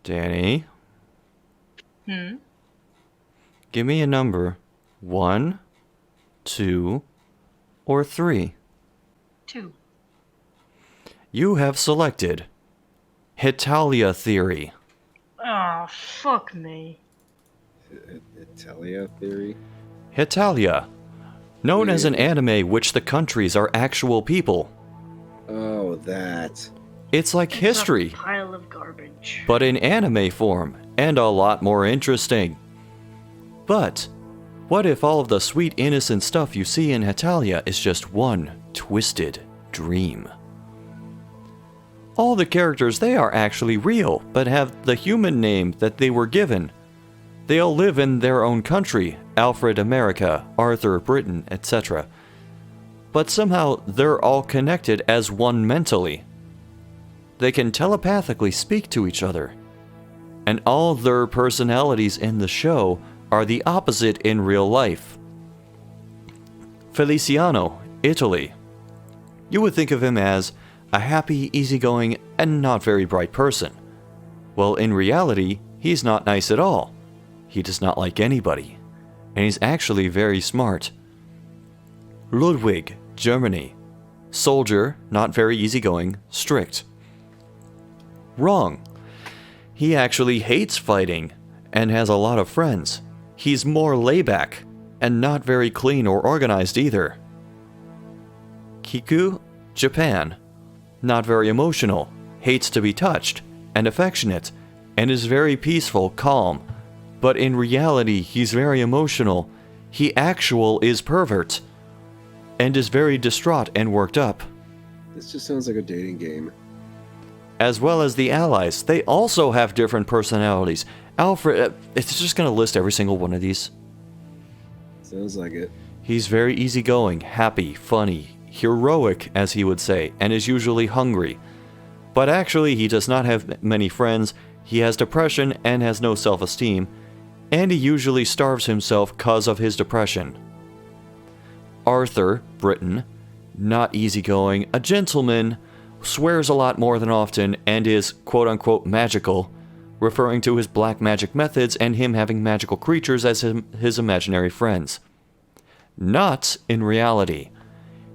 Danny, Hmm? give me a number. 1, 2, or 3. 2. You have selected Hetalia theory. Oh, fuck me. Hetalia theory? Hetalia, known as an Wait. anime which the countries are actual people. Oh, that. It's like It's history, a pile of garbage. but in anime form, and a lot more interesting. But, what if all of the sweet innocent stuff you see in Hetalia is just one twisted dream? All the characters, they are actually real, but have the human name that they were given. They all live in their own country, Alfred America, Arthur Britain, etc. But somehow they're all connected as one mentally. They can telepathically speak to each other. And all their personalities in the show are the opposite in real life. Feliciano, Italy. You would think of him as a happy, easygoing, and not very bright person. Well, in reality, he's not nice at all. He does not like anybody. And he's actually very smart. Ludwig, Germany. Soldier, not very easygoing, strict. Wrong. He actually hates fighting and has a lot of friends. He's more layback and not very clean or organized either. Kiku, Japan. Not very emotional, hates to be touched, and affectionate, and is very peaceful, calm. But in reality, he's very emotional. He is pervert, and is very distraught and worked up. This just sounds like a dating game. As well as the allies, they also have different personalities. Alfred, it's just going to list every single one of these. Sounds like it. He's very easygoing, happy, funny, heroic, as he would say, and is usually hungry. But actually, he does not have many friends, he has depression and has no self-esteem, and he usually starves himself because of his depression. Arthur, Britain, not easygoing, a gentleman, swears a lot more than often, and is quote-unquote magical, referring to his black magic methods and him having magical creatures as his imaginary friends. Not in reality.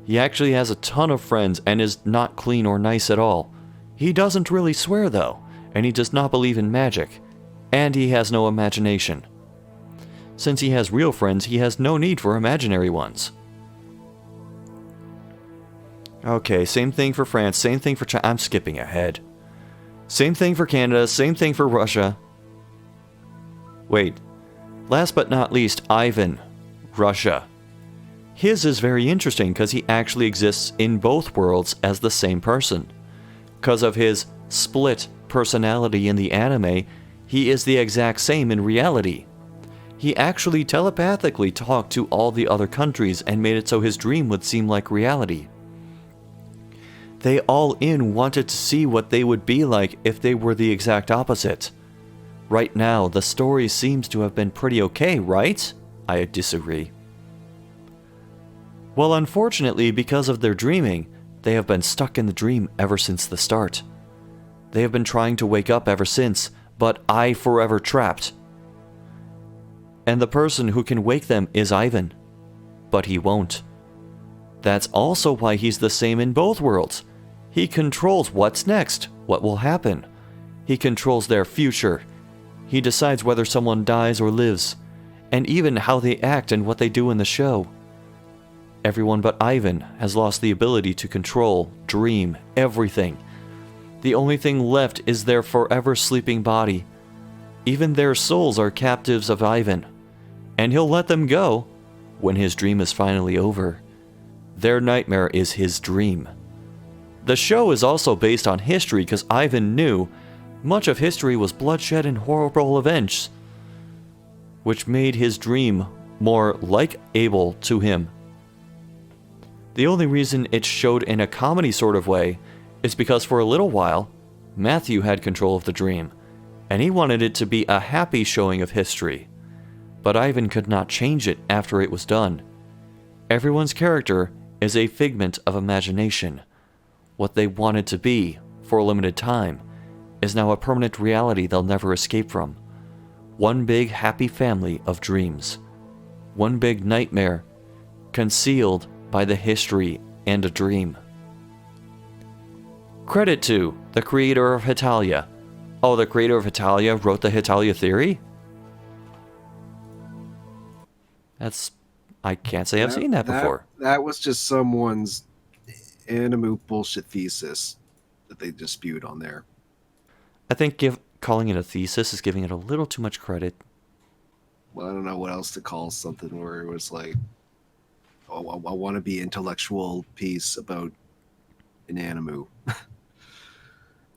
He actually has a ton of friends and is not clean or nice at all. He doesn't really swear though, and he does not believe in magic, and he has no imagination. Since he has real friends, he has no need for imaginary ones. Okay, same thing for France, same thing for China. I'm skipping ahead. Same thing for Canada, same thing for Russia. Wait. Last but not least, Ivan, Russia. His is very interesting because he actually exists in both worlds as the same person. Because of his split personality in the anime, he is the exact same in reality. He actually telepathically talked to all the other countries and made it so his dream would seem like reality. They all wanted to see what they would be like if they were the exact opposite. Right now, the story seems to have been pretty okay, right? I disagree. Well, unfortunately, because of their dreaming, they have been stuck in the dream ever since the start. They have been trying to wake up ever since, but forever trapped. And the person who can wake them is Ivan. But he won't. That's also why he's the same in both worlds. He controls what's next, what will happen. He controls their future. He decides whether someone dies or lives, and even how they act and what they do in the show. Everyone but Ivan has lost the ability to control, dream, everything. The only thing left is their forever sleeping body. Even their souls are captives of Ivan, and he'll let them go when his dream is finally over. Their nightmare is his dream. The show is also based on history because Ivan knew much of history was bloodshed and horrible events, which made his dream more like-able to him. The only reason it's showed in a comedy sort of way is because for a little while, Matthew had control of the dream, and he wanted it to be a happy showing of history. But Ivan could not change it after it was done. Everyone's character is a figment of imagination, what they wanted to be for a limited time, is now a permanent reality they'll never escape from. One big happy family of dreams. One big nightmare concealed by the history and a dream. Credit to the creator of Hetalia. Oh, the creator of Hetalia wrote the Hetalia theory? I can't say I've seen that before. That was just someone's anime bullshit thesis that they just spewed on there. I think calling it a thesis is giving it a little too much credit. Well, I don't know what else to call something where it was like, oh, I want to be intellectual piece about an anime.